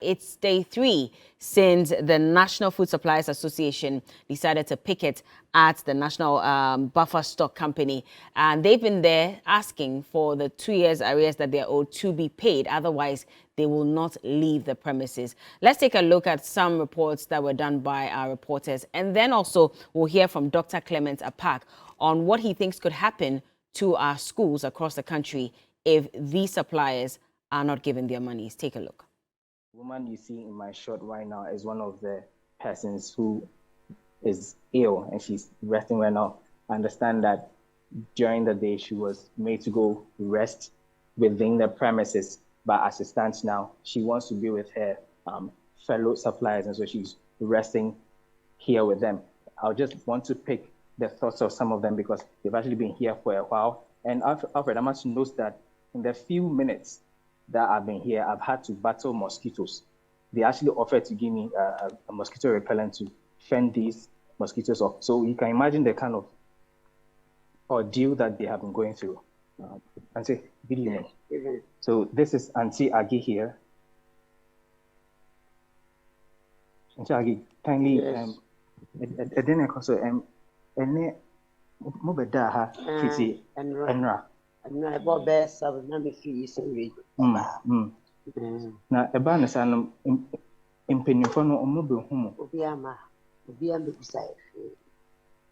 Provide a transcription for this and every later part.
It's day 3 since the National Food Suppliers Association decided to picket at the National Buffer Stock Company. And they've been there asking for the 2 years arrears that they're owed to be paid. Otherwise, they will not leave the premises. Let's take a look at some reports that were done by our reporters. And then also we'll hear from Dr. Clement Apak on what he thinks could happen to our schools across the country if these suppliers are not given their monies. Take a look. The woman you see in my shot right now is one of the persons who is ill and she's resting right now. I understand that during the day she was made to go rest within the premises, but as it stands now, she wants to be with her fellow suppliers, and so she's resting here with them. I'll just want to pick the thoughts of some of them because they've actually been here for a while. And Alfred, I must note that in the few minutes that I've been here, I've had to battle mosquitoes. They actually offered to give me a mosquito repellent to fend these mosquitoes off. So you can imagine the kind of ordeal that they have been going through. Auntie, good evening. So this is Auntie Agi here. Auntie Agi, kindly, Yes. Enra. Na ebo be sabu na me fi ise we. Na eba na sa no impanyimfo no omo be hu mo. Obi ama bisa e.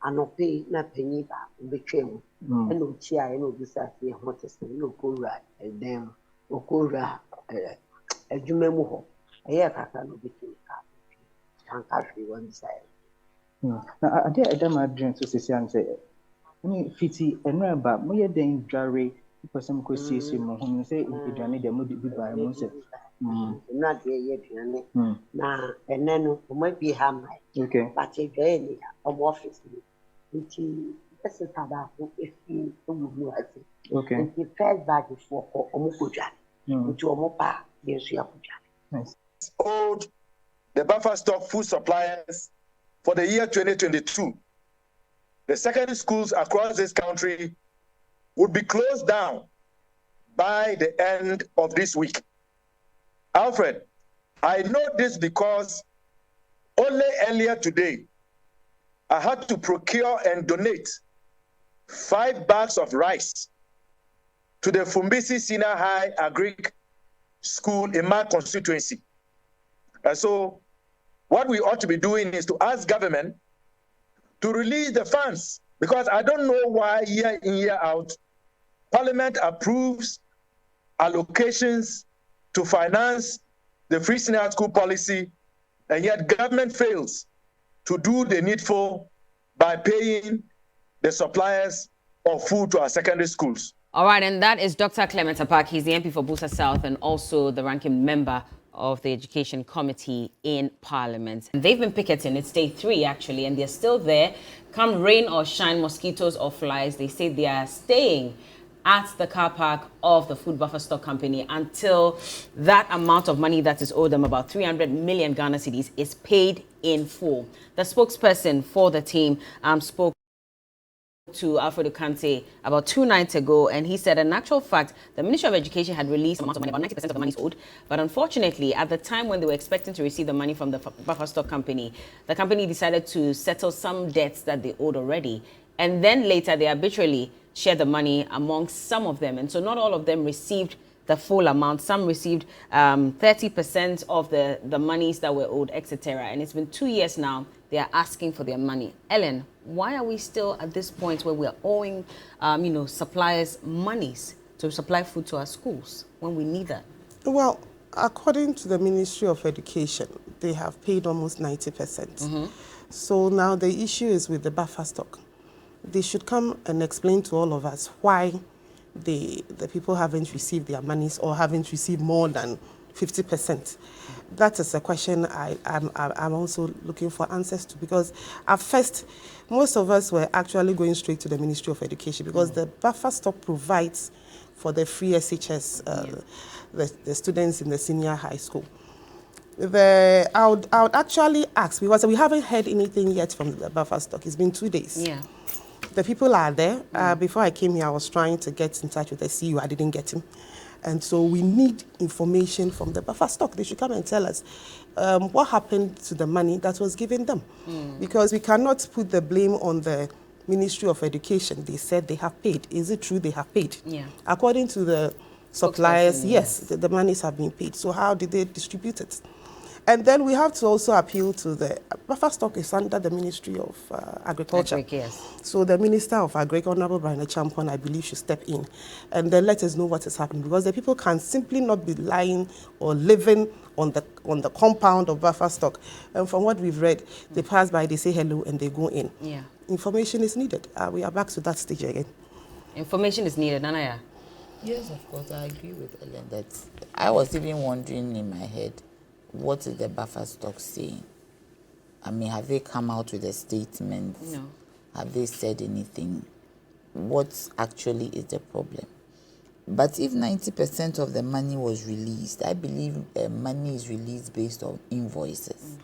Anope na panyi ba betwem. E no chi a e no bisa fi ho tese no kowura edem. Okowura adwuma mu ho. Eye kaka no betwem ka. Tanka fi wan bisa e. Na ade edem adwen so sisi an say ni fiti enra ba mo ye den dware person ko siesie mo hu say edwane de mo bi ba mo say na de ye duane na ene no mo bi ha mai okay but e dwe ni o office ni nti ese tada ko efi o mu ase okay nti first bag for o mo ko dwane nti o mo pa ye so ya ko dwane. nice. Owed the buffer stock food suppliers for the year 2022. The secondary schools across this country would be closed down by the end of this week. Alfred, I know this because only earlier today, I had to procure and donate 5 bags of rice to the Fumbisi Senior High Agric School in my constituency. And so what we ought to be doing is to ask government to release the funds, because I don't know why year in, year out, Parliament approves allocations to finance the free senior school policy, and yet government fails to do the needful by paying the suppliers of food to our secondary schools. All right, and that is Dr. Clement Apak. He's the MP for Busa South and also the ranking member of the Education Committee in Parliament. And they've been picketing. It's day 3, actually, and they're still there. Come rain or shine, mosquitoes or flies, they say they are staying at the car park of the Food Buffer Stock Company until that amount of money that is owed them, about 300 million Ghana cedis, is paid in full. The spokesperson for the team spoke to Alfredo Kante about 2 nights ago, and he said in actual fact the Ministry of Education had released amounts of money, about 90% of the money is owed, but unfortunately at the time when they were expecting to receive the money from the Buffer Stock Company, the company decided to settle some debts that they owed already, and then later they arbitrarily shared the money among some of them, and so not all of them received the full amount. Some received 30% of the monies that were owed, etc. And it's been 2 years now. They are asking for their money. Ellen, why are we still at this point where we are owing, suppliers monies to supply food to our schools when we need that? Well, according to the Ministry of Education, they have paid almost 90%. So now the issue is with the buffer stock. They should come and explain to all of us why the people haven't received their monies or haven't received more than 50%. That is a question I'm also looking for answers to, because at first, most of us were actually going straight to the Ministry of Education because the buffer stock provides for the free SHS, the students in the senior high school. I would actually ask, because we haven't heard anything yet from the buffer stock. It's been 2 days. Yeah. The people are there. Before I came here, I was trying to get in touch with the CEO. I didn't get him. And so we need information from the buffer stock. They should come and tell us what happened to the money that was given them. Because we cannot put the blame on the Ministry of Education. They said they have paid. Is it true they have paid? Yeah. According to the suppliers, yes, yes. the monies have been paid. So how did they distribute it? And then we have to also appeal to the buffer stock is under the Ministry of Agriculture. Agric, yes. So the Minister of Agric, Honorable Brian Champon, I believe, should step in and then let us know what is happening, because the people can simply not be lying or living on the compound of buffer stock. And from what we've read, they pass by, they say hello, and they go in. Yeah. Information is needed. We are back to that stage again. Information is needed, Nanaya. Yes, of course, I agree with Ellen that I was even wondering in my head, what is the buffer stock saying? I mean, have they come out with a statement? No. Have they said anything? What actually is the problem? But if 90% of the money was released, I believe money is released based on invoices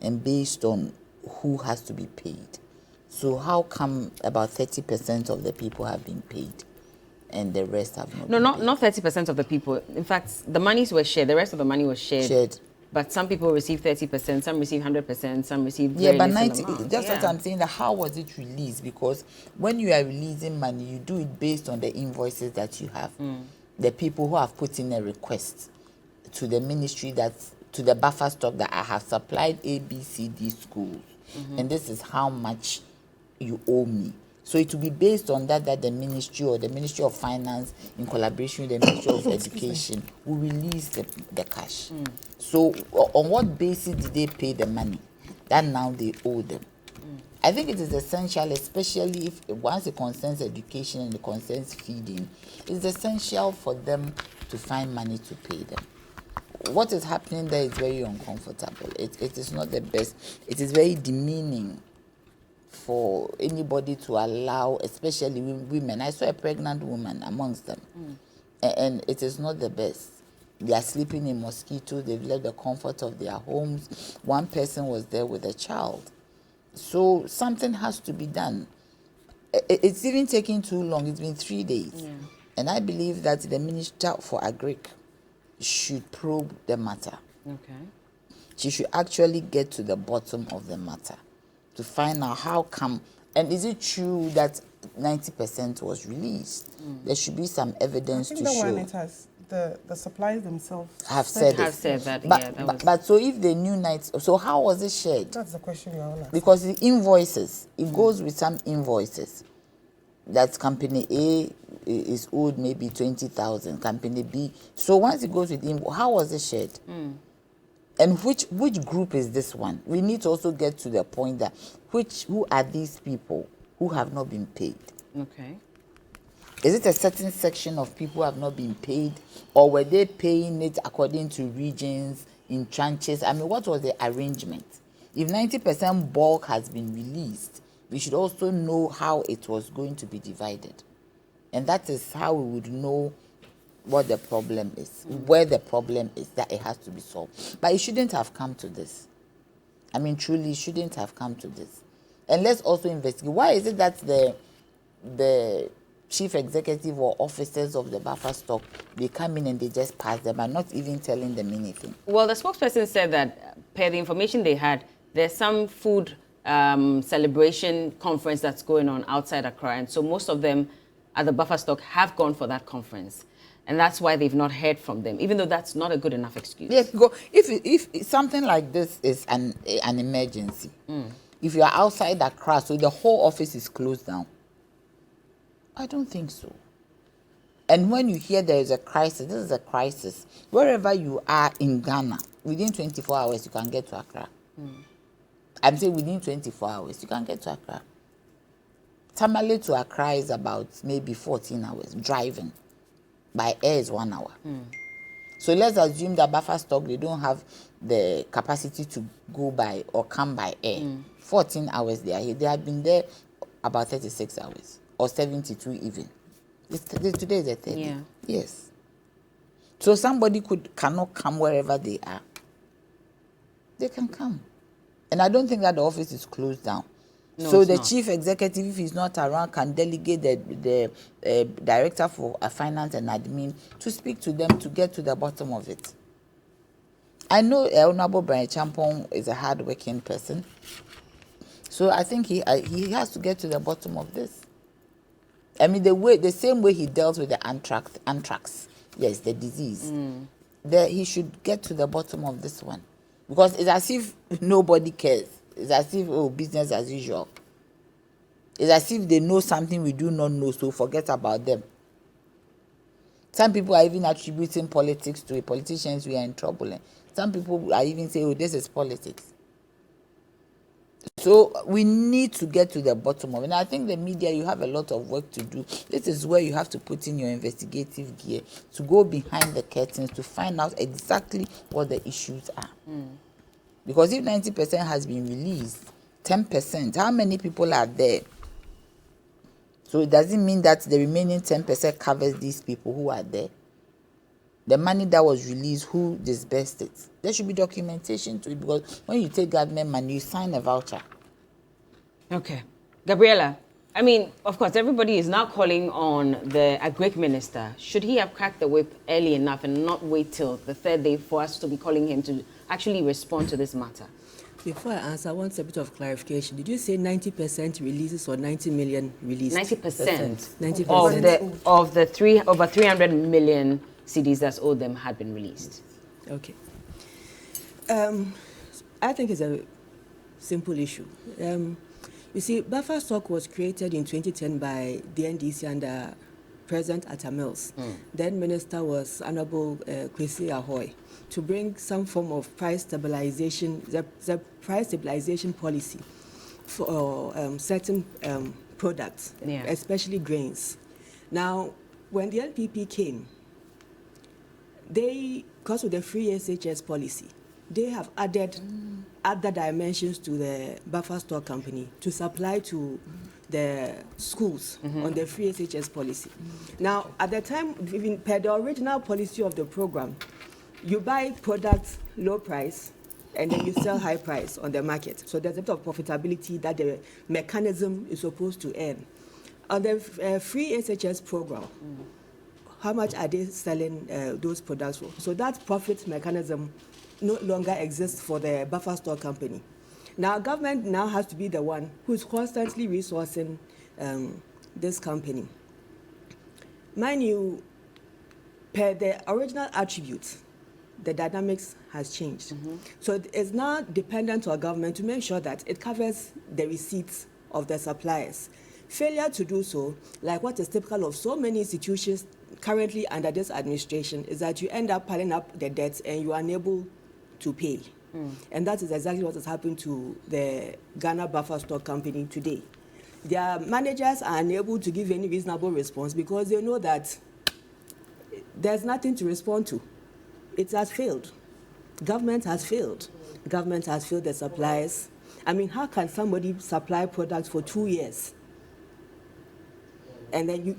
and based on who has to be paid. So how come about 30% of the people have been paid and the rest have not been paid? Not 30% of the people. In fact, the monies were shared. The rest of the money was shared. But some people receive 30%, some receive 100%, some receive very but little 90. amount. That's what I'm saying. That how was it released? Because when you are releasing money, you do it based on the invoices that you have. The people who have put in a request to the ministry, to the buffer stock, that I have supplied A, B, C, D schools, and this is how much you owe me. So it will be based on that the ministry or the Ministry of Finance, in collaboration with the Ministry of Education, will release the cash. So on what basis did they pay the money that now they owe them? I think it is essential, especially if once it concerns education and it concerns feeding, it's essential for them to find money to pay them. What is happening there is very uncomfortable. It is not the best. It is very demeaning for anybody to allow, especially women. I saw a pregnant woman amongst them, and it is not the best. They are sleeping in mosquitoes. They've left the comfort of their homes. One person was there with a child. So something has to be done. It's even taking too long. It's been 3 days. Yeah. And I believe that the Minister for Agric should probe the matter. Okay. She should actually get to the bottom of the matter to find out how come, and is it true that 90% was released? There should be some evidence to show. One it has, the suppliers themselves have said that. But so if they knew so how was it shared? That's the question you're asking. Because the invoices, it goes with some invoices. That company A is owed maybe 20,000, company B. So once it goes with how was it shared? And which group is this one? We need to also get to the point that who are these people who have not been paid? Okay. Is it a certain section of people who have not been paid, or were they paying it according to regions, in tranches? I mean, what was the arrangement? If 90% bulk has been released, we should also know how it was going to be divided. And that is how we would know what the problem is, where the problem is, that it has to be solved. But it shouldn't have come to this. I mean, truly, it shouldn't have come to this. And let's also investigate. Why is it that the chief executive or officers of the buffer stock, they come in and they just pass them and not even telling them anything? Well, the spokesperson said that, per the information they had, there's some food celebration conference that's going on outside Accra. And so most of them at the buffer stock have gone for that conference. And that's why they've not heard from them, even though that's not a good enough excuse. Yes, if something like this is an emergency, if you are outside Accra, so the whole office is closed down, I don't think so. And when you hear there is a crisis, this is a crisis. Wherever you are in Ghana, within 24 hours, you can get to Accra. I'm saying within 24 hours, you can get to Accra. Tamale to Accra is about maybe 14 hours driving. By air is 1 hour. So let's assume that buffer stock, they don't have the capacity to go by or come by air. 14 hours they are here. They have been there about 36 hours or 72 even. Today is the 30. Yeah. Yes. So somebody cannot come wherever they are. They can come. And I don't think that the office is closed down. No, so it's the not. chief executive, if he's not around, can delegate the director for finance and admin to speak to them to get to the bottom of it. I know Honorable Brian Champong is a hard-working person, so I think he has to get to the bottom of this. I mean, the same way he dealt with the anthrax, yes, the disease. He should get to the bottom of this one, because it's as if nobody cares. It's as if business as usual. It's as if they know something we do not know, so forget about them. Some people are even attributing politics to it. Politicians, we are in trouble. Some people are even saying, this is politics. So we need to get to the bottom of it. And I think the media, you have a lot of work to do. This is where you have to put in your investigative gear to go behind the curtains to find out exactly what the issues are. Because if 90% has been released, 10%, how many people are there? So it doesn't mean that the remaining 10% covers these people who are there. The money that was released, who disbursed it? There should be documentation to it, because when you take government money, you sign a voucher. Okay. Gabriella, I mean, of course, everybody is now calling on the Agric minister. Should he have cracked the whip early enough and not wait till the third day for us to be calling him to actually respond to this matter? Before I answer, I want a bit of clarification. Did you say 90% releases or 90 million released? 90% 90% of the over 300 million CDs that's owed them had been released. Okay. I think it's a simple issue. You see, buffer stock was created in 2010 by the NDC under President Atta Mills. Then Minister was Honorable Kwesi Ahoy, to bring some form of price stabilization, the price stabilization policy for certain products, especially grains. Now, when the NPP came, because of the free SHS policy, they have added other dimensions to the buffer stock company to supply to the schools on the free SHS policy. Now, at the time, even per the original policy of the program, you buy products low price and then you sell high price on the market. So there's a bit of profitability that the mechanism is supposed to earn. On the free SHS program, how much are they selling those products for? So that profit mechanism no longer exists for the buffer stock company. Now, government now has to be the one who's constantly resourcing this company. Mind you, per the original attributes, the dynamics has changed. So it's now dependent on government to make sure that it covers the receipts of the suppliers. Failure to do so, like what is typical of so many institutions currently under this administration, is that you end up piling up the debts and you are unable to pay. And that is exactly what has happened to the Ghana Buffer Stock Company today. Their managers are unable to give any reasonable response because they know that there's nothing to respond to. It has failed. Government has failed. Government has failed the suppliers. I mean, how can somebody supply products for 2 years? And then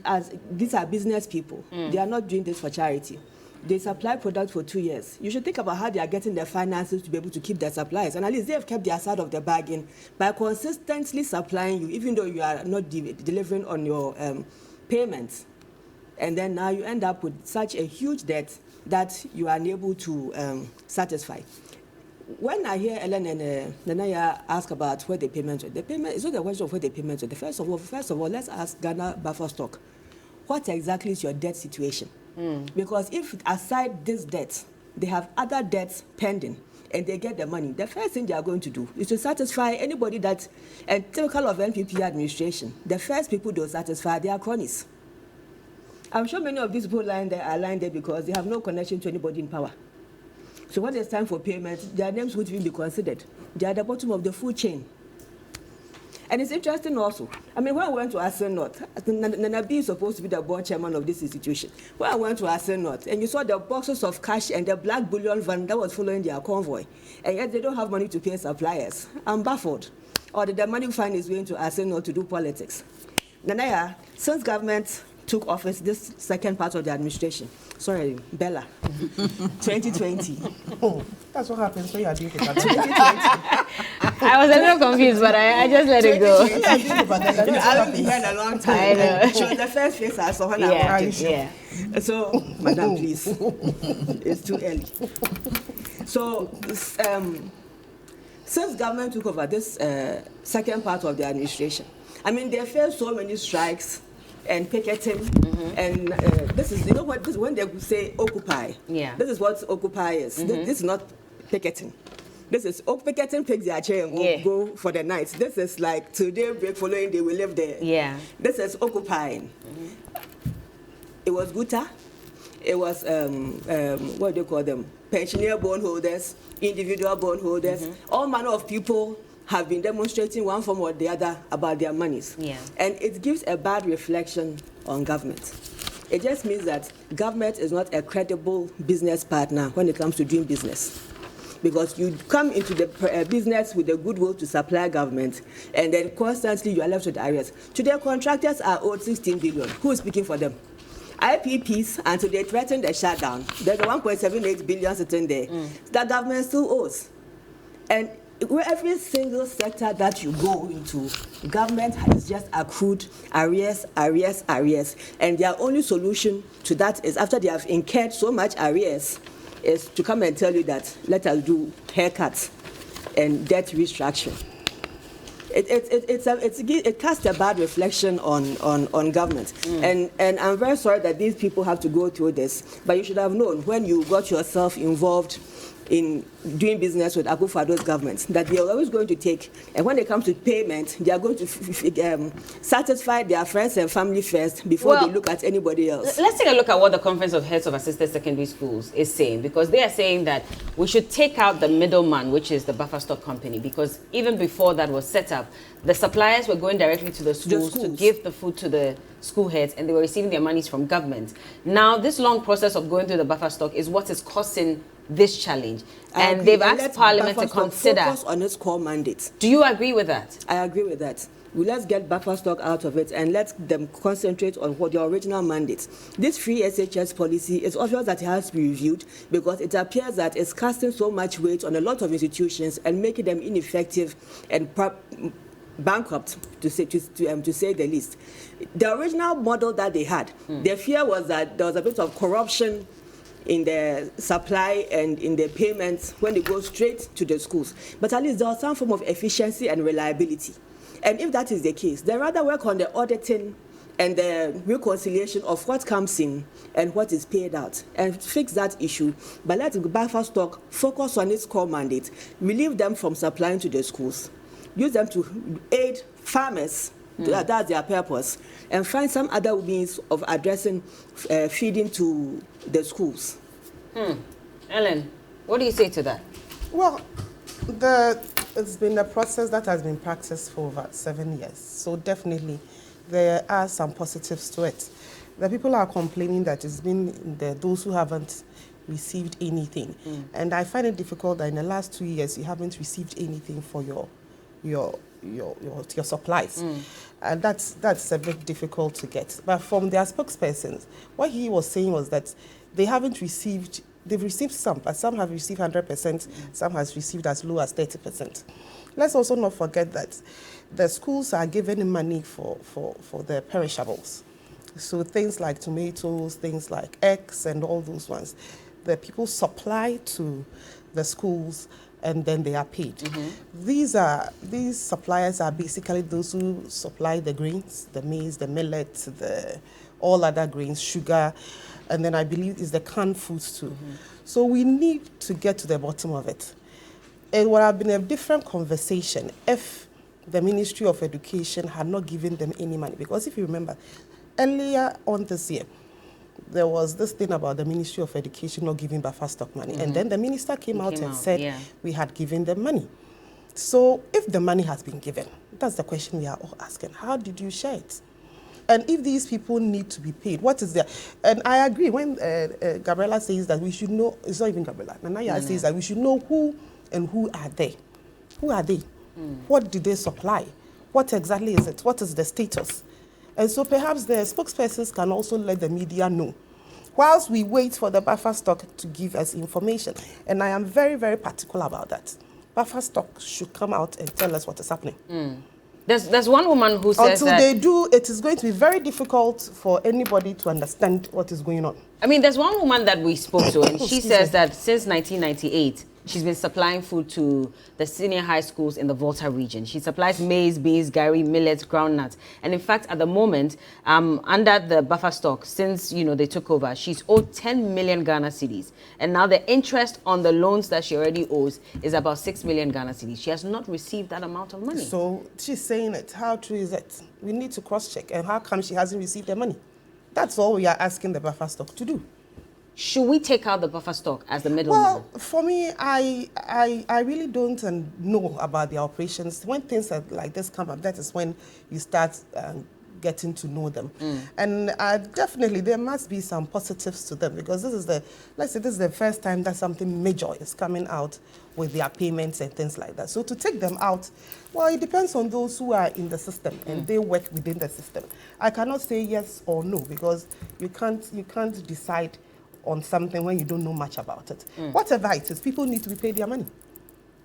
these are business people. They are not doing this for charity. They supply products for 2 years. You should think about how they are getting their finances to be able to keep their supplies. And at least they have kept their side of the bargain by consistently supplying you, even though you are not delivering on your payments. And then now you end up with such a huge debt that you are unable to satisfy. When I hear Ellen and Nanaya ask about where the payment went, the payment is not the question of where the payment went. First of all, let's ask Ghana Buffer Stock, what exactly is your debt situation? Because if aside this debt, they have other debts pending and they get the money, the first thing they are going to do is to satisfy anybody that, and typical of NPP administration, the first people they'll satisfy, they are cronies. I'm sure many of these people are lying there because they have no connection to anybody in power. So when it's time for payment, their names would even be considered. They are at the bottom of the food chain. And it's interesting also. I mean, when I went to Asen North, Nanabi is supposed to be the board chairman of this institution. When I went to Asen North, and you saw the boxes of cash and the black bullion van that was following their convoy, and yet they don't have money to pay suppliers. I'm baffled. Or the money fund is going to Asen North to do politics. Nanaya, since government took office, this second part of the administration, sorry, Bella, 2020. Oh, that's what happens when you are doing it. I was a little confused, but I just let it go. I haven't been here in a long time. I know. She was the first face I saw when I walked in. Yeah. So, Madam, please, it's too early. So, since government took over this second part of the administration, I mean, they faced so many strikes and picketing, and this is, you know what, this, when they say occupy, this is what occupy is. This is not picketing. This is picketing, takes their chair and go for the night. This is like today break, following day we live there. This is occupying. It was Guta, it was what do you call them? Pensioner bondholders, individual bondholders, all manner of people have been demonstrating one form or the other about their monies. And it gives a bad reflection on government. It just means that government is not a credible business partner when it comes to doing business. Because you come into the business with the goodwill to supply government, and then constantly you are left with arrears. Today, contractors are owed 16 billion. Who is speaking for them? IPPs, until they threaten the shutdown, there's a 1.78 billion sitting there. The government still owes. And every single sector that you go into, government has just accrued arrears. And their only solution to that is, after they have incurred so much arrears, is to come and tell you that let us do haircuts and debt restructuring. It casts a bad reflection on government. And I'm very sorry that these people have to go through this, but you should have known when you got yourself involved in doing business with Akufo-Addo's government that they are always going to take, and when it comes to payment, they are going to satisfy their friends and family first before they look at anybody else. Let's take a look at what the Conference of Heads of Assisted Secondary Schools is saying, because they are saying that we should take out the middleman, which is the buffer stock company, because even before that was set up, the suppliers were going directly to the schools to give the food to the school heads, and they were receiving their monies from government. Now, this long process of going through the buffer stock is what is causing this challenge, and they've asked Parliament to consider focus on its core mandate. Do you agree with that? I agree with that. Well, let's get buffer stock out of it and let them concentrate on what the original mandate. This free SHS policy is obvious that it has to be reviewed, because it appears that it's casting so much weight on a lot of institutions and making them ineffective and bankrupt, to say the least. The original model that they had, their fear was that there was a bit of corruption in the supply and in the payments when they go straight to the schools. But at least there was some form of efficiency and reliability. And if that is the case, they rather work on the auditing and the reconciliation of what comes in and what is paid out and fix that issue. But let the buffer stock focus on its core mandate, relieve them from supplying to the schools, use them to aid farmers. That's their purpose, and find some other means of addressing feeding to the schools. Ellen, what do you say to that? Well, it's been a process that has been practiced for over 7 years, so definitely there are some positives to it. The people are complaining that it's been those who haven't received anything, and I find it difficult that in the last 2 years you haven't received anything for your supplies, and that's a bit difficult to get. But from their spokespersons, what he was saying was that they haven't received. They've received some, but some have received 100%. Some has received as low as 30%. Let's also not forget that the schools are given money for the perishables, so things like tomatoes, things like eggs, and all those ones. The people supply to the schools, and then they are paid. These suppliers are basically those who supply the grains, the maize, the millet, all other grains, sugar, and then I believe is the canned foods too. So we need to get to the bottom of it. It would have been a different conversation if the Ministry of Education had not given them any money, because if you remember, earlier on this year, there was this thing about the Ministry of Education not giving buffer stock money. And then the minister came out and said we had given them money. So if the money has been given, that's the question we are all asking. How did you share it? And if these people need to be paid, what is there? And I agree when Gabriela says that we should know, it's not even Gabriela, Nanaya says that we should know who and who are they. Who are they? What do they supply? What exactly is it? What is the status? And so perhaps the spokespersons can also let the media know, whilst we wait for the buffer stock to give us information. And I am very, very particular about that. Buffer stock should come out and tell us what is happening. There's one woman who says Until that... they do, it is going to be very difficult for anybody to understand what is going on. I mean, there's one woman that we spoke to, and she Excuse says me. that since 1998, she's been supplying food to the senior high schools in the Volta region. She supplies maize, beans, gari, millets, groundnuts. And in fact, at the moment, under the buffer stock, since, you know, they took over, she's owed 10 million Ghana cedis. And now the interest on the loans that she already owes is about 6 million Ghana cedis. She has not received that amount of money. So she's saying it. How true is it? We need to cross-check. And how come she hasn't received the money? That's all we are asking the buffer stock to do. Should we take out the buffer stock as the middleman? Well, for me, I really don't know about the operations. When things like this come up, that is when you start getting to know them. And definitely there must be some positives to them, because this is let's say this is the first time that something major is coming out with their payments and things like that. So to take them out, well, it depends on those who are in the system and they work within the system. I cannot say yes or no, because you can't decide on something when you don't know much about it. Whatever it is, people need to be paid their money.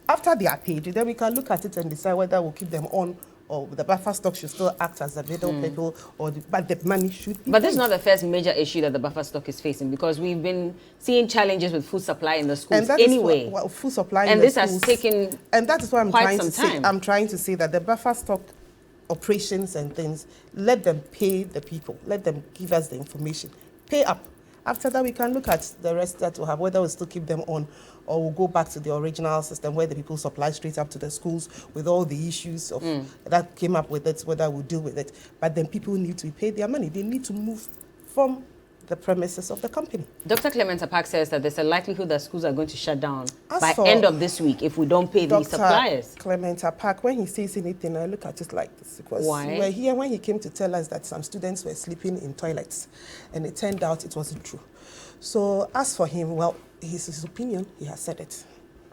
After they are paid, then we can look at it and decide whether we'll keep them on, or the buffer stock should still act as the middle people, but the money should be But this is paid. not the first major issue that the buffer stock is facing, because we've been seeing challenges with food supply in the schools And that anyway. is what food supply in And the this has schools, taken and that is what I'm quite trying some to say. time. I'm trying to say that the buffer stock operations and things, let them pay the people, let them give us the information, pay up. After that, we can look at the rest that we'll have, whether we'll still keep them on or we'll go back to the original system where the people supply straight up to the schools with all the issues of that came up with it, whether we'll deal with it. But then people need to be paid their money. They need to move from the premises of the company. Dr. Clement Apak says that there's a likelihood that schools are going to shut down As by for end of this week if we don't pay these suppliers. Clement Apak, when he says anything, I look at it like this, because Why? we were here when he came to tell us that some students were sleeping in toilets, and it turned out it wasn't true. So as for him, well, his opinion, he has said it.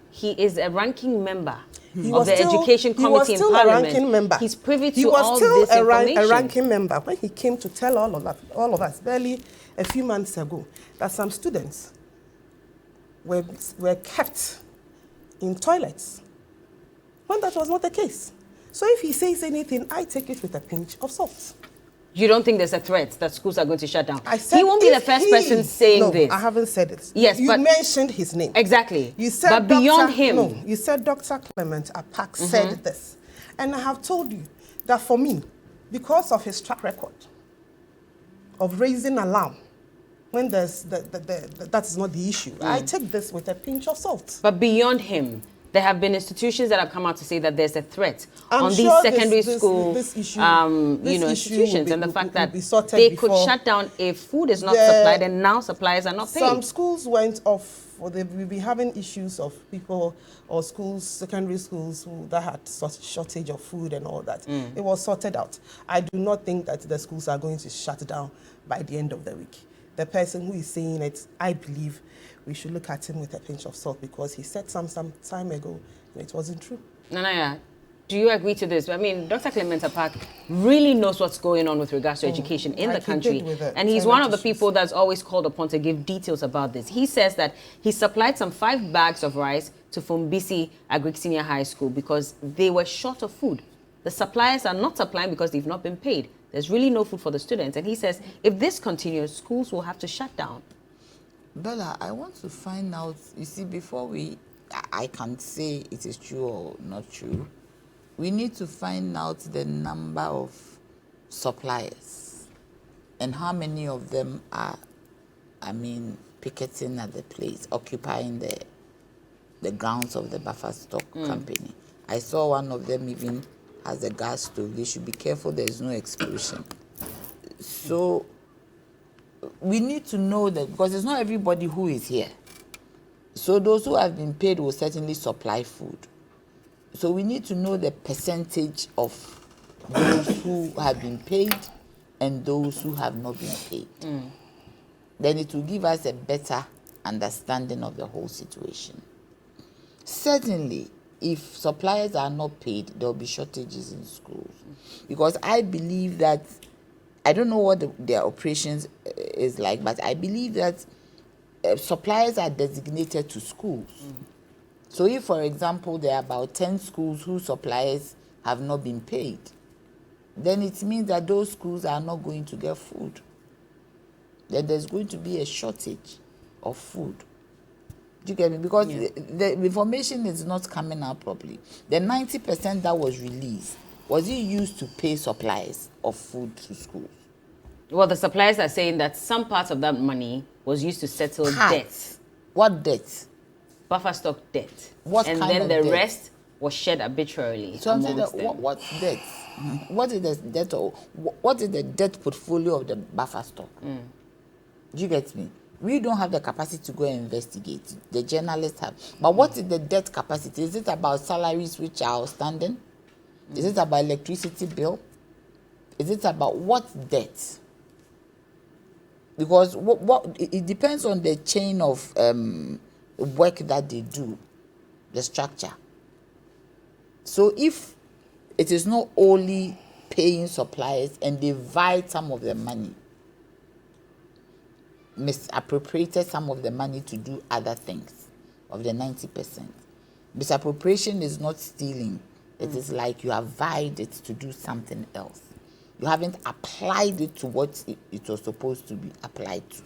He is a ranking member He of was the still- Education he was Committee in still Parliament. a ranking member. He's privy to He was all still this information. a ranking member when he came to tell all of us, barely a few months ago, that some students were kept in toilets, when that was not the case. So if he says anything, I take it with a pinch of salt. You don't think there's a threat that schools are going to shut down? I said He won't be the if first he- person saying no, this. I haven't said it. Yes, you but- mentioned his name. Exactly. You said but beyond Dr. him. No, you said Dr. Clement Apak said this. And I have told you that for me, because of his track record of raising alarm when there's that is not the issue, I take this with a pinch of salt. But beyond him, there have been institutions that have come out to say that there's a threat I'm on sure these secondary this school issue you know, will be- institutions, and the will- fact will that be sorted they could before- shut down if food is not The- supplied, and now suppliers are not paid. Some schools went off, or they will be having issues of people or schools, secondary schools that had shortage of food and all that. It was sorted out. I do not think that the schools are going to shut down by the end of the week. The person who is saying it, I believe we should look at him with a pinch of salt, because he said some time ago and it wasn't true. Nanaya, do you agree to this? I mean, Dr. Clement Apak really knows what's going on with regards to education in the like he country. did with the And he's toilet one of the issues. people that's always called upon to give details about this. He says that he supplied some 5 bags of rice to Fumbisi Agric Senior High School because they were short of food. The suppliers are not supplying because they've not been paid. There's really no food for the students. And he says if this continues, schools will have to shut down. Bella, I want to find out, you see, before I can say it is true or not true, we need to find out the number of suppliers and how many of them are, picketing at the place, occupying the grounds of the buffer stock company. I saw one of them even has a gas stove. They should be careful there's no explosion. So we need to know that, because it's not everybody who is here. So those who have been paid will certainly supply food. So we need to know the percentage of those who have been paid and those who have not been paid. Then it will give us a better understanding of the whole situation. Certainly, if suppliers are not paid, there will be shortages in schools. Because I believe that I don't know what their operations is like, but I believe that suppliers are designated to schools. So if, for example, there are about 10 schools whose suppliers have not been paid, then it means that those schools are not going to get food. Then there's going to be a shortage of food. Do you get me? Because the information is not coming out properly. The 90% that was released, was it used to pay suppliers of food to schools? Well, the suppliers are saying that some part of that money was used to settle debts. What debts? Buffer stock debt. What and kind then of the debt? rest was shared arbitrarily. So I'm saying that them. what debt? What is the debt? What is the debt portfolio of the buffer stock? Do you get me? We don't have the capacity to go and investigate. The journalists have. But what is the debt capacity? Is it about salaries which are outstanding? Is it about electricity bill? Is it about what debt? Because it depends on the chain of work that they do, the structure. So if it is not only paying suppliers and they divide some of the money, misappropriated some of the money to do other things of the 90%. Misappropriation is not stealing. It is like you have vied it to do something else. You haven't applied it to what it was supposed to be applied to.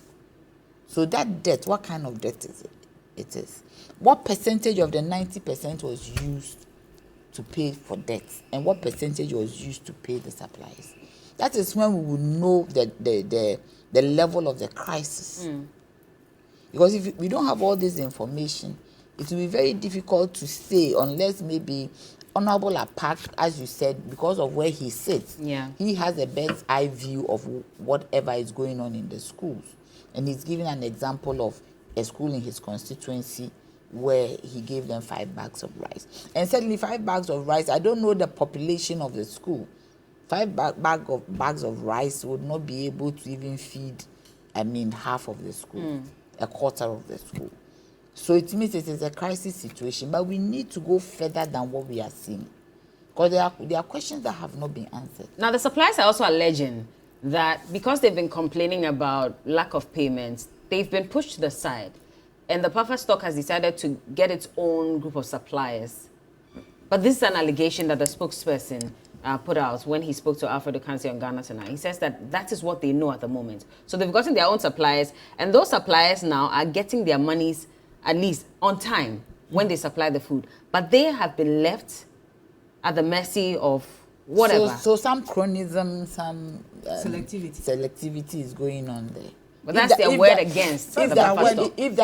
So that debt, what kind of debt is it? It is. What percentage of the 90% was used to pay for debt, and what percentage was used to pay the suppliers? That is when we will know the level of the crisis. Because if we don't have all this information, it will be very difficult to say, unless maybe Honorable Apak, as you said, because of where he sits, he has a bird's eye view of whatever is going on in the schools. And he's giving an example of a school in his constituency where he gave them 5 bags of rice. And certainly 5 bags of rice, I don't know the population of the school. 5 bags of rice would not be able to even feed, half of the school, a quarter of the school. So it means it is a crisis situation, but we need to go further than what we are seeing. Because there are questions that have not been answered. Now, the suppliers are also alleging that because they've been complaining about lack of payments, they've been pushed to the side. And the buffer stock has decided to get its own group of suppliers. But this is an allegation that the spokesperson put out when he spoke to Alfredo Kansi on Ghana Tonight. He says that is what they know at the moment. So they've gotten their own suppliers, and those suppliers now are getting their monies at least on time when they supply the food. But they have been left at the mercy of whatever. So some chronism, some selectivity is going on there. But that's their word against the buffer stock. If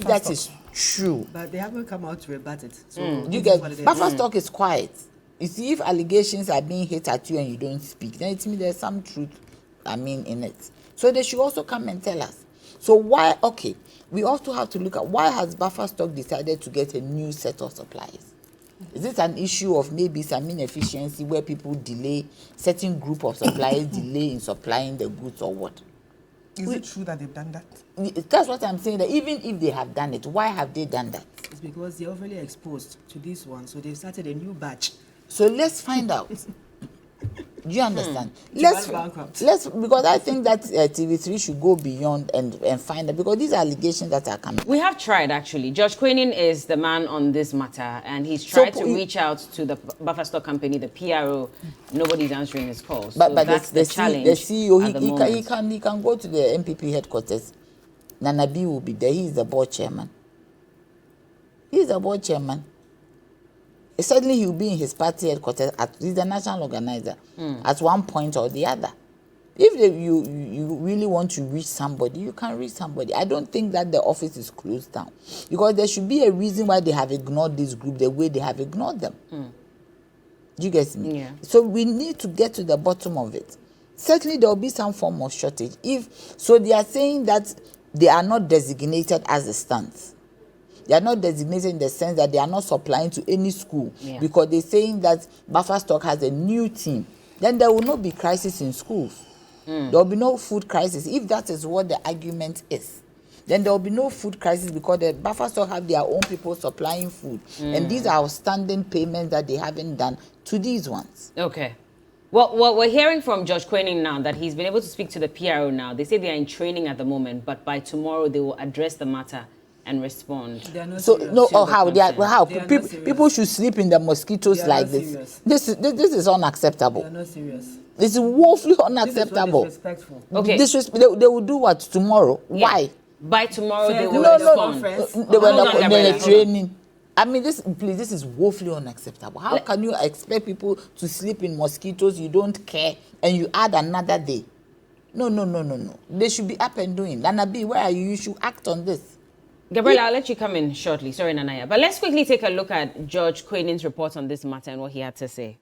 that is true. But they haven't come out to rebut it. So you get buffer stock is quiet. You see, if allegations are being hit at you and you don't speak, then it means there's some truth, in it. So they should also come and tell us. So why? Okay, we also have to look at why has buffer stock decided to get a new set of suppliers? Is it an issue of maybe some inefficiency where people delay, certain group of suppliers delay in supplying the goods, or what? Is it true that they've done that? That's what I'm saying, that even if they have done it, why have they done that? It's because they're overly exposed to this one, so they've started a new batch. So let's find out. Do you understand? Let's because I think that TV3 should go beyond and find out, because these are allegations that are coming. We have tried, actually. George Queening is the man on this matter, and he's tried to reach out to the buffer stock company, the PRO. Nobody's answering his calls. But that's the challenge. The CEO, he can go to the MPP headquarters. Nanabi will be there. He is the board chairman. He's the board chairman. Certainly, he will be in his party headquarters. He's the national organizer at one point or the other. If you really want to reach somebody, you can reach somebody. I don't think that the office is closed down, because there should be a reason why they have ignored this group the way they have ignored them. Do you get me? Yeah. So we need to get to the bottom of it. Certainly, there will be some form of shortage. So they are saying that they are not designated as a stance. They are not designated in the sense that they are not supplying to any school, because they're saying that buffer stock has a new team. Then there will not be crisis in schools. There will be no food crisis. If that is what the argument is, then there will be no food crisis, because the buffer stock have their own people supplying food. And these are outstanding payments that they haven't done to these ones. Okay. Well, we're hearing from Judge Quening now that he's been able to speak to the PRO now. They say they are in training at the moment, but by tomorrow they will address the matter and respond. So no, or how they are, how They are people should sleep in the mosquitoes like this. This is unacceptable. They are not serious. This is woefully unacceptable. This is what is disrespectful. Okay. They will do what tomorrow? Yeah. Why? By tomorrow they will No, respond. They were Hold on, in Gabriela, the training. I mean, this is woefully unacceptable. How can you expect people to sleep in mosquitoes? You don't care, and you add another day. No. They should be up and doing. Nana B, where are you? You should act on this. Gabriela, I'll let you come in shortly. Sorry, Nanaya. But let's quickly take a look at Judge Quening's report on this matter and what he had to say.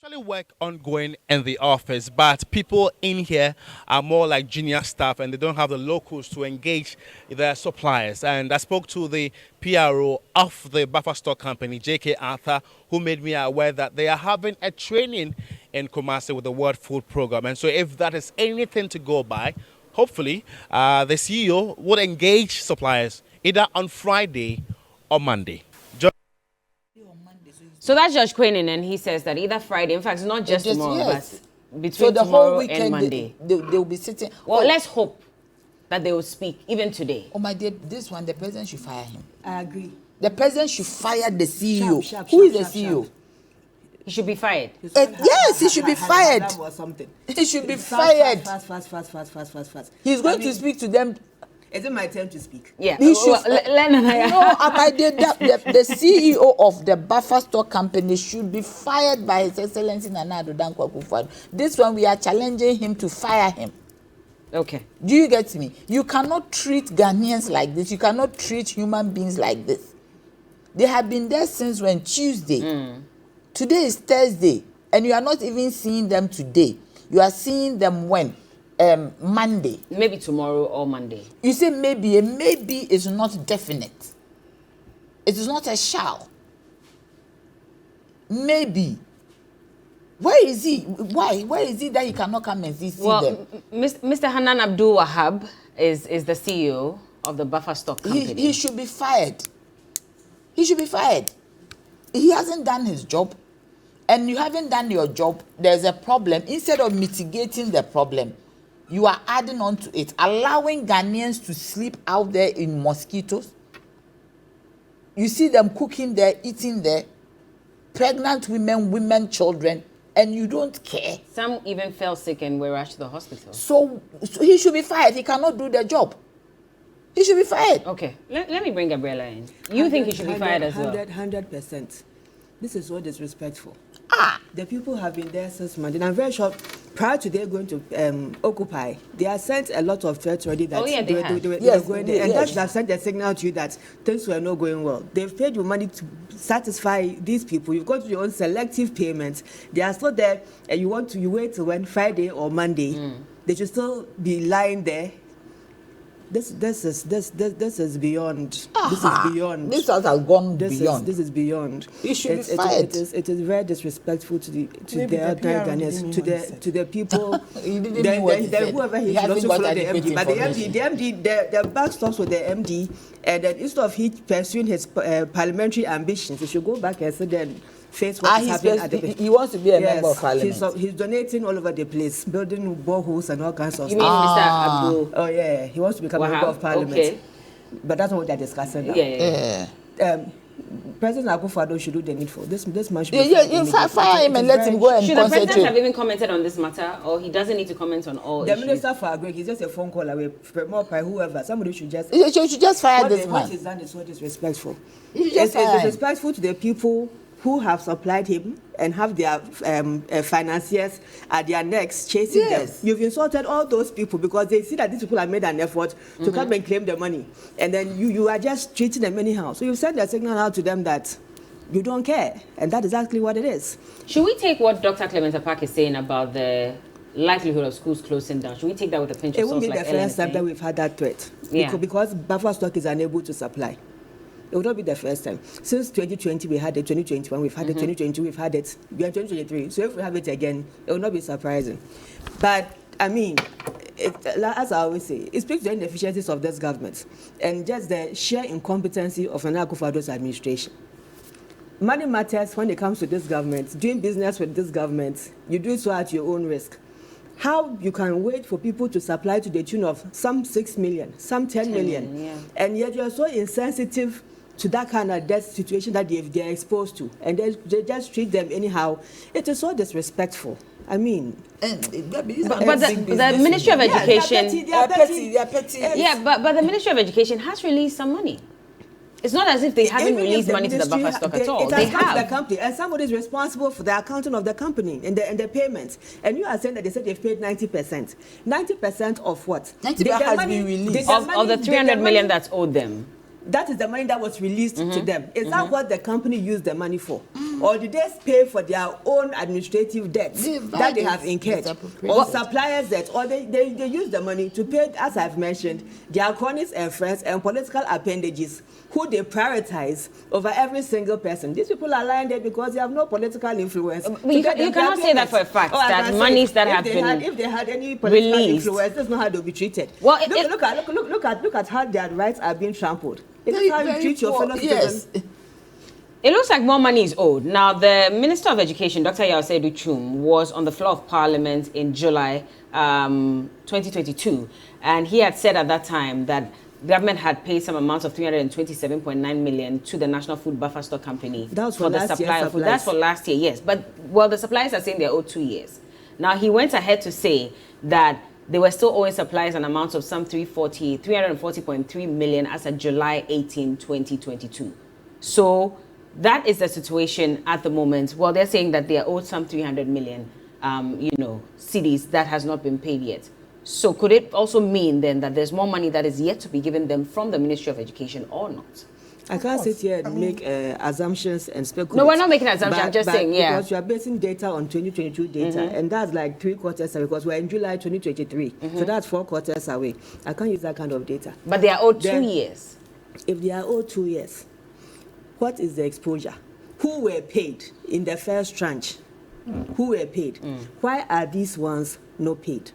Actually work ongoing in the office, but people in here are more like junior staff and they don't have the locals to engage their suppliers. And I spoke to the PRO of the buffer stock company, J.K. Arthur, who made me aware that they are having a training in Kumasi with the World Food Program. And so if that is anything to go by, hopefully the CEO would engage suppliers either on Friday or Monday. So that's Judge Quening, and he says that either Friday, in fact, not just tomorrow, yes. but between So the tomorrow whole weekend, and Monday. they will be sitting. Well, let's hope that they will speak, even today. Oh my dear, this one, the president should fire him. I agree. The president should fire the CEO. Sharp, Who is the sharp, CEO? He should be fired. Yes, he should be fired. Or something. He should be fired. Fast. He's going to speak to them. Is it my turn to speak? Yeah. He should. No, The CEO of the buffer stock company should be fired by His Excellency Nana Addo Dankwa Akufo-Addo. This one, we are challenging him to fire him. Okay. Do you get me? You cannot treat Ghanaians like this. You cannot treat human beings like this. They have been there since when? Tuesday. Today is Thursday, and you are not even seeing them today. You are seeing them when? Monday. Maybe tomorrow or Monday. You say maybe. A maybe is not definite. It is not a shall. Maybe. Where is he? Why? Where is he that he cannot come and see them? Mr. Hanan Abdul Wahab is the CEO of the buffer stock company. He should be fired. He should be fired. He hasn't done his job, and you haven't done your job. There's a problem. Instead of mitigating the problem, you are adding on to it, allowing Ghanaians to sleep out there in mosquitoes. You see them cooking there, eating there, pregnant women, children, and you don't care. Some even fell sick and were rushed to the hospital. So he should be fired. He cannot do the job. He should be fired. Okay, let me bring Gabriela in. You think he should be fired as well? 100%. This is so disrespectful. The people have been there since Monday, and I'm very sure prior to they going to occupy, they have sent a lot of threats already that they were going there, and that should have sent a signal to you that things were not going well. They've paid you money to satisfy these people. You've got your own selective payments. They are still there, and you wait till when Friday or Monday. They should still be lying there. This is beyond. This is beyond. This has gone beyond. This is beyond. He should be fired. It is very disrespectful to the Ghanaians, to the people. He didn't know what he said. Whoever he should also follow the MD. But the MD, the back stops with the MD, and then instead of he pursuing his parliamentary ambitions, he should go back and sit there and face what is happening at the he wants to be a member of parliament. He's donating all over the place, building boreholes and all kinds of You stuff. mean Mr. Abdul? Oh yeah, he wants to become a member of parliament. Okay. But that's not what they're discussing now. Yeah. President Akufo-Addo should do the needful. This man should fire him and let him go and Should the president have concentrate. even commented on this matter, or he doesn't need to comment on all The issues? minister for Agri, he's just a phone call away. More by whoever, somebody should just. You should just fire this What man. he's done is so disrespectful. You should just It's fire him. disrespectful to the people who have supplied him and have their financiers at their necks chasing them. You've insulted all those people because they see that these people have made an effort to come and claim the money, and then you are just treating them anyhow. So you've sent a signal out to them that you don't care, and that is exactly what it is. Should we take what Dr. Clement Apak is saying about the likelihood of schools closing down? Should we take that with a pinch of It salt? won't be like the first time LNC? that we've had that threat. Yeah. Because buffer stock is unable to supply. It will not be the first time. Since 2020, we had it. 2021, we've had it. 2022, we've had it. We are in 2023. So if we have it again, it will not be surprising. But, I mean, as I always say, it speaks to the inefficiencies of this government and just the sheer incompetency of Nana Akufo-Addo's administration. money matters when it comes to this government. Doing business with this government, you do so at your own risk. How you can wait for people to supply to the tune of some 6 million, some 10 million, yeah. and yet you're so insensitive to that kind of debt situation that they're exposed to, and they just treat them anyhow. It is so disrespectful. I mean, but the Ministry of Education, they are petty. Yeah, but the Ministry of Education has released some money. It's not as if they haven't released money to the buffer stock at all. They have. The company, and somebody is responsible for the accounting of the company and the payments. And you are saying that they said they've paid 90%. 90% of what? 90% has been released. Of the 300 million that's owed them. That is the money that was released to them. Is that what the company used the money for? Or did they pay for their own administrative debts that they have incurred? Or suppliers' debt? Or they use the money to pay, as I've mentioned, their cronies and friends and political appendages who they prioritize over every single person. These people are lying there because they have no political influence. You cannot say that for a fact, that monies that have been if they had any political released. influence, that's not how they'll be treated. Well, look at how their rights are being trampled. It is how you treat your fellow citizens. It looks like more money is owed. Now, the Minister of Education, Dr. Yaosedu Chum, was on the floor of Parliament in July 2022, and he had said at that time that government had paid some amount of 327.9 million to the National Food Buffer Stock Company for the supply of food. That's for last year, yes. But, well, the suppliers are saying they're owed 2 years. Now, he went ahead to say that they were still owing suppliers an amount of some 340.3 million as of July 18, 2022. So that is the situation at the moment. Well, they're saying that they are owed some 300 million, cedis that has not been paid yet. So could it also mean then that there's more money that is yet to be given them from the Ministry of Education or not? I can't sit here and make assumptions and speculate. No, we're not making assumptions. I'm just saying, yeah. Because you are basing data on 2022 data, and that's like 3 quarters away, because we're in July 2023. So that's 4 quarters away. I can't use that kind of data. But they are owed 2 years. If they are owed 2 years, what is the exposure? Who were paid in the first tranche? Who were paid? Why are these ones not paid?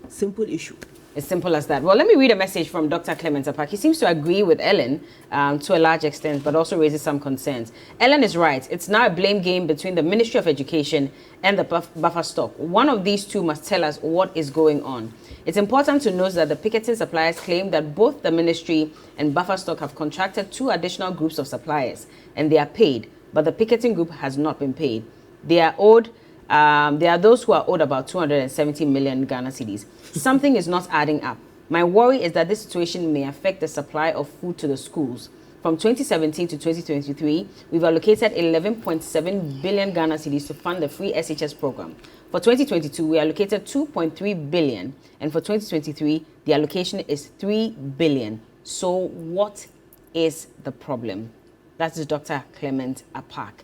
Simple issue. As simple as that. Well, let me read a message from Dr. Clement Apak. He seems to agree with Ellen to a large extent, but also raises some concerns. Ellen is right. It's now a blame game between the Ministry of Education and the buffer stock. One of these two must tell us what is going on. It's important to note that the picketing suppliers claim that both the ministry and buffer stock have contracted 2 additional groups of suppliers, and they are paid, but the picketing group has not been paid. They are owed. There are those who are owed about 270 million Ghana cedis. Something is not adding up. My worry is that this situation may affect the supply of food to the schools. From 2017 to 2023, we've allocated 11.7 billion Ghana cedis to fund the free SHS program. For 2022, we allocated 2.3 billion, and for 2023, the allocation is 3 billion. So what is the problem? That is Dr. Clement Apak.